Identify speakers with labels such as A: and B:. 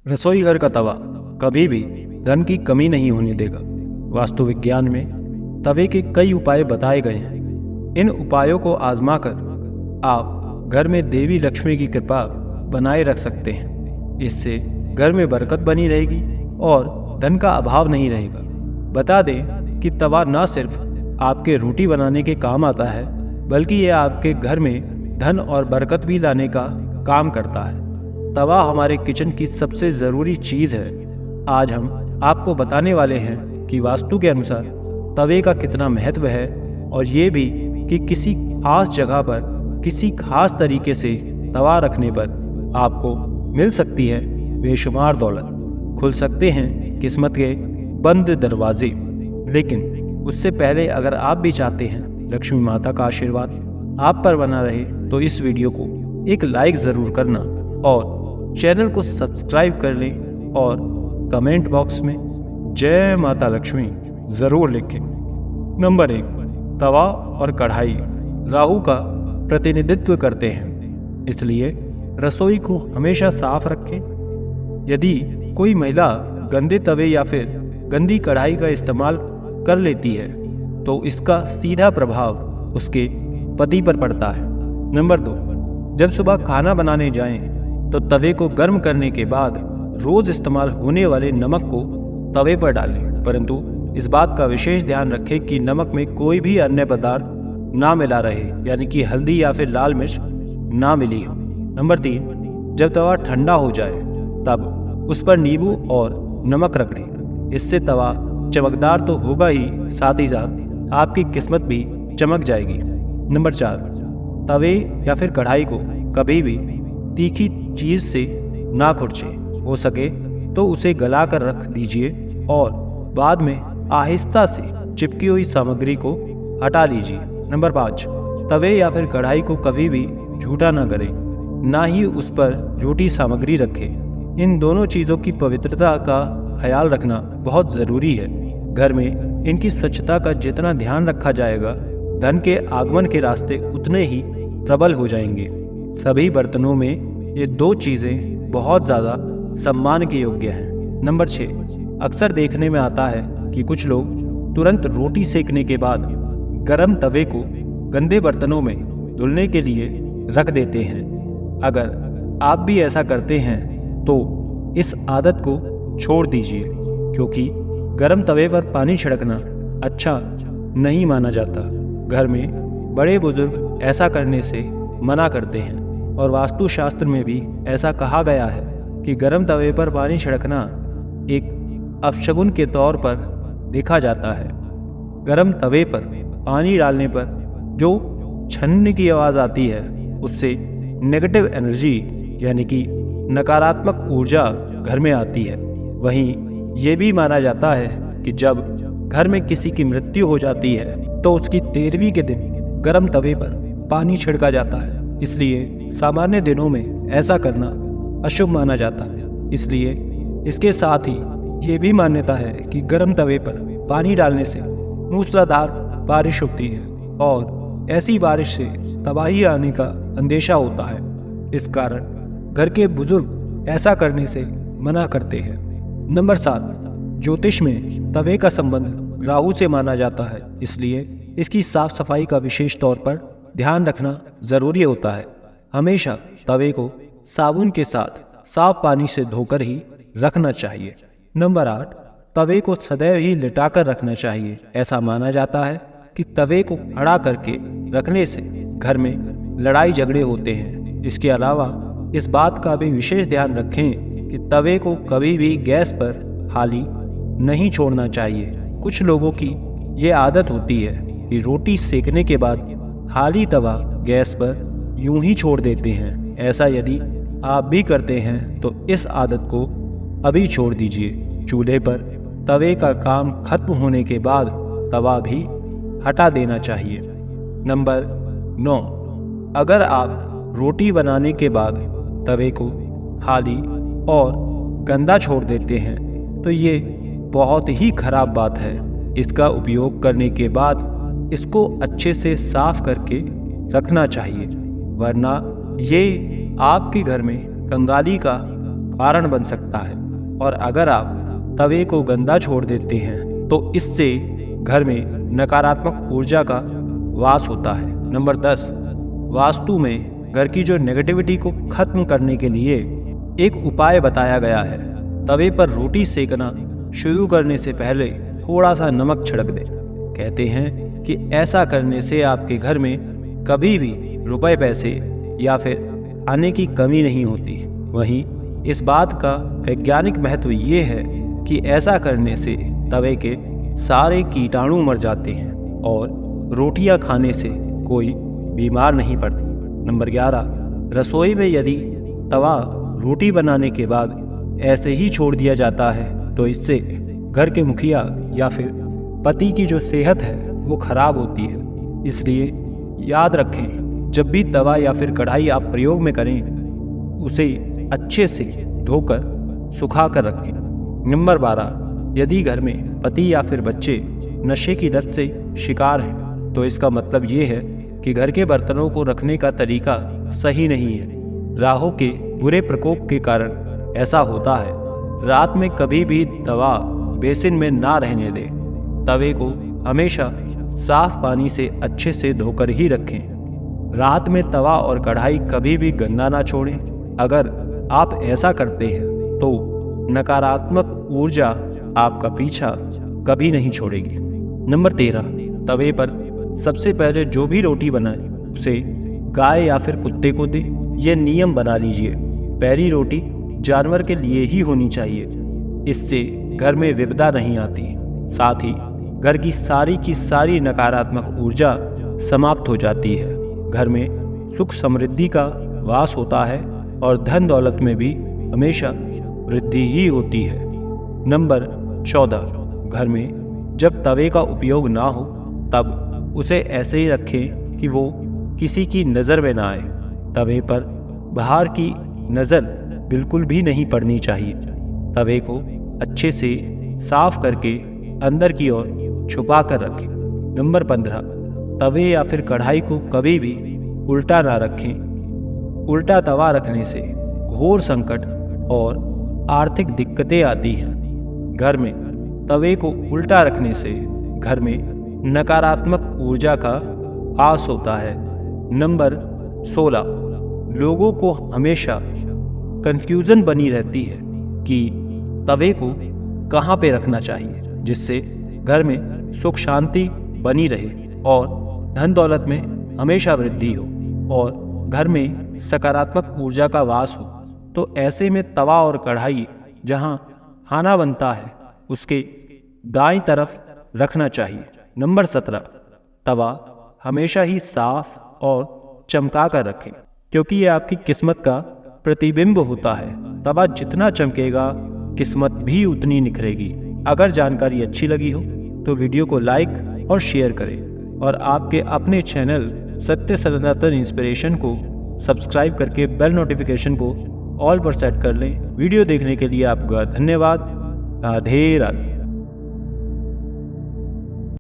A: रसोई घर का तवा कभी भी धन की कमी नहीं होने देगा। वास्तु विज्ञान में तवे के कई उपाय बताए गए हैं। इन उपायों को आजमा कर आप घर में देवी लक्ष्मी की कृपा बनाए रख सकते हैं। इससे घर में बरकत बनी रहेगी और धन का अभाव नहीं रहेगा। बता दें कि तवा न सिर्फ आपके रोटी बनाने के काम आता है, बल्कि यह आपके घर में धन और बरकत भी लाने का काम करता है। तवा हमारे किचन की सबसे ज़रूरी चीज़ है। आज हम आपको बताने वाले हैं कि वास्तु के अनुसार तवे का कितना महत्व है, और ये भी कि किसी खास जगह पर किसी खास तरीके से तवा रखने पर आपको मिल सकती है बेशुमार दौलत, खुल सकते हैं किस्मत के बंद दरवाजे। लेकिन उससे पहले अगर आप भी चाहते हैं लक्ष्मी माता का आशीर्वाद आप पर बना रहे, तो इस वीडियो को एक लाइक ज़रूर करना और चैनल को सब्सक्राइब कर लें और कमेंट बॉक्स में जय माता लक्ष्मी ज़रूर लिखें। नंबर 1, तवा और कढ़ाई राहु का प्रतिनिधित्व करते हैं, इसलिए रसोई को हमेशा साफ रखें। यदि कोई महिला गंदे तवे या फिर गंदी कढ़ाई का इस्तेमाल कर लेती है, तो इसका सीधा प्रभाव उसके पति पर पड़ता है। नंबर 2, जब सुबह खाना बनाने जाएं, तो तवे को गर्म करने के बाद रोज इस्तेमाल होने वाले नमक को तवे पर डालें, परंतु इस बात का विशेष ध्यान रखें कि नमक में कोई भी अन्य पदार्थ ना मिला रहे, यानी कि हल्दी या फिर लाल मिर्च ना मिली हो। नंबर 3, जब तवा ठंडा हो जाए तब उस पर नींबू और नमक रख दें। इससे तवा चमकदार तो होगा ही, साथ ही साथ आपकी किस्मत भी चमक जाएगी। नंबर 4, तवे या फिर कढ़ाई को कभी भी तीखी चीज़ से ना खुरचे। हो सके तो उसे गला कर रख दीजिए और बाद में आहिस्ता से चिपकी हुई सामग्री को हटा लीजिए। नंबर 5, तवे या फिर कढ़ाई को कभी भी झूठा ना करें, ना ही उस पर झूठी सामग्री रखें। इन दोनों चीज़ों की पवित्रता का ख्याल रखना बहुत ज़रूरी है। घर में इनकी स्वच्छता का जितना ध्यान रखा जाएगा, धन के आगमन के रास्ते उतने ही प्रबल हो जाएंगे। सभी बर्तनों में ये 2 चीज़ें बहुत ज़्यादा सम्मान के योग्य हैं। नंबर 6, अक्सर देखने में आता है कि कुछ लोग तुरंत रोटी सेकने के बाद गरम तवे को गंदे बर्तनों में धुलने के लिए रख देते हैं। अगर आप भी ऐसा करते हैं तो इस आदत को छोड़ दीजिए, क्योंकि गरम तवे पर पानी छिड़कना अच्छा नहीं माना जाता। घर में बड़े बुजुर्ग ऐसा करने से मना करते हैं, और वास्तुशास्त्र में भी ऐसा कहा गया है कि गरम तवे पर पानी छिड़कना एक अपशगुन के तौर पर देखा जाता है। गरम तवे पर पानी डालने पर जो छनने की आवाज़ आती है, उससे नेगेटिव एनर्जी यानी कि नकारात्मक ऊर्जा घर में आती है। वहीं ये भी माना जाता है कि जब घर में किसी की मृत्यु हो जाती है, तो उसकी 13वीं के दिन गरम तवे पर पानी छिड़का जाता है। इसलिए सामान्य दिनों में ऐसा करना अशुभ माना जाता है। इसलिए इसके साथ ही ये भी मान्यता है कि गरम तवे पर पानी डालने से मूसलाधार बारिश होती है, और ऐसी बारिश से तबाही आने का अंदेशा होता है। इस कारण घर के बुजुर्ग ऐसा करने से मना करते हैं। नंबर 7, ज्योतिष में तवे का संबंध राहु से माना जाता है, इसलिए इसकी साफ सफाई का विशेष तौर पर ध्यान रखना ज़रूरी होता है। हमेशा तवे को साबुन के साथ साफ पानी से धोकर ही रखना चाहिए। नंबर 8, तवे को सदैव ही लिटाकर रखना चाहिए। ऐसा माना जाता है कि तवे को खड़ा करके रखने से घर में लड़ाई झगड़े होते हैं। इसके अलावा इस बात का भी विशेष ध्यान रखें कि तवे को कभी भी गैस पर खाली नहीं छोड़ना चाहिए। कुछ लोगों की ये आदत होती है कि रोटी सेकने के बाद खाली तवा गैस पर यूं ही छोड़ देते हैं। ऐसा यदि आप भी करते हैं तो इस आदत को अभी छोड़ दीजिए। चूल्हे पर तवे का काम खत्म होने के बाद तवा भी हटा देना चाहिए। नंबर 9, अगर आप रोटी बनाने के बाद तवे को खाली और गंदा छोड़ देते हैं, तो ये बहुत ही खराब बात है। इसका उपयोग करने के बाद इसको अच्छे से साफ करके रखना चाहिए, वरना ये आपके घर में कंगाली का कारण बन सकता है। और अगर आप तवे को गंदा छोड़ देते हैं तो इससे घर में नकारात्मक ऊर्जा का वास होता है। नंबर 10, वास्तु में घर की जो नेगेटिविटी को खत्म करने के लिए एक उपाय बताया गया है। तवे पर रोटी सेकना शुरू करने से पहले थोड़ा सा नमक छिड़क दें। कहते हैं कि ऐसा करने से आपके घर में कभी भी रुपए पैसे या फिर खाने की कमी नहीं होती। वहीं इस बात का वैज्ञानिक महत्व ये है कि ऐसा करने से तवे के सारे कीटाणु मर जाते हैं और रोटियां खाने से कोई बीमार नहीं पड़ती। नंबर 11, रसोई में यदि तवा रोटी बनाने के बाद ऐसे ही छोड़ दिया जाता है तो इससे घर के मुखिया या फिर पति की जो सेहत है वो खराब होती है। इसलिए याद रखें, जब भी तवा या फिर कढ़ाई आप प्रयोग में करें उसे अच्छे से धोकर सुखा कर रखें। नंबर 12, यदि घर में पति या फिर बच्चे नशे की लत से शिकार हैं तो इसका मतलब ये है कि घर के बर्तनों को रखने का तरीका सही नहीं है। राहु के बुरे प्रकोप के कारण ऐसा होता है। रात में कभी भी तवा बेसिन में ना रहने दें। तवे को हमेशा साफ पानी से अच्छे से धोकर ही रखें। रात में तवा और कढ़ाई कभी भी गंदा ना छोड़ें। अगर आप ऐसा करते हैं तो नकारात्मक ऊर्जा आपका पीछा कभी नहीं छोड़ेगी। नंबर 13, तवे पर सबसे पहले जो भी रोटी बनाए उसे गाय या फिर कुत्ते को दे। ये नियम बना लीजिए, पहली रोटी जानवर के लिए ही होनी चाहिए। इससे घर में विपदा नहीं आती, साथ ही घर की सारी नकारात्मक ऊर्जा समाप्त हो जाती है। घर में सुख समृद्धि का वास होता है और धन दौलत में भी हमेशा वृद्धि ही होती है। नंबर 14, घर में जब तवे का उपयोग ना हो तब उसे ऐसे ही रखें कि वो किसी की नज़र में ना आए। तवे पर बाहर की नज़र बिल्कुल भी नहीं पड़नी चाहिए। तवे को अच्छे से साफ करके अंदर की ओर छुपा कर रखें। नंबर 15, तवे या फिर कढ़ाई को कभी भी उल्टा ना रखें। उल्टा तवा रखने से घोर संकट और आर्थिक दिक्कतें आती हैं। घर में तवे को उल्टा रखने से घर में नकारात्मक ऊर्जा का वास होता है। नंबर 16, लोगों को हमेशा कंफ्यूजन बनी रहती है कि तवे को कहाँ पे रखना चाहिए जिससे घर में सुख शांति बनी रहे और धन दौलत में हमेशा वृद्धि हो और घर में सकारात्मक ऊर्जा का वास हो। तो ऐसे में तवा और कढ़ाई जहाँ खाना बनता है उसके दाईं तरफ रखना चाहिए। नंबर 17, तवा हमेशा ही साफ और चमका कर रखें क्योंकि ये आपकी किस्मत का प्रतिबिंब होता है। तवा जितना चमकेगा किस्मत भी उतनी निखरेगी। अगर जानकारी अच्छी लगी हो तो वीडियो को लाइक और शेयर करें और आपके अपने चैनल सत्य सनातन इंस्पिरेशन को सब्सक्राइब करके बेल नोटिफिकेशन को ऑल पर सेट कर लें। वीडियो देखने के लिए आपका धन्यवाद। राधे राधे।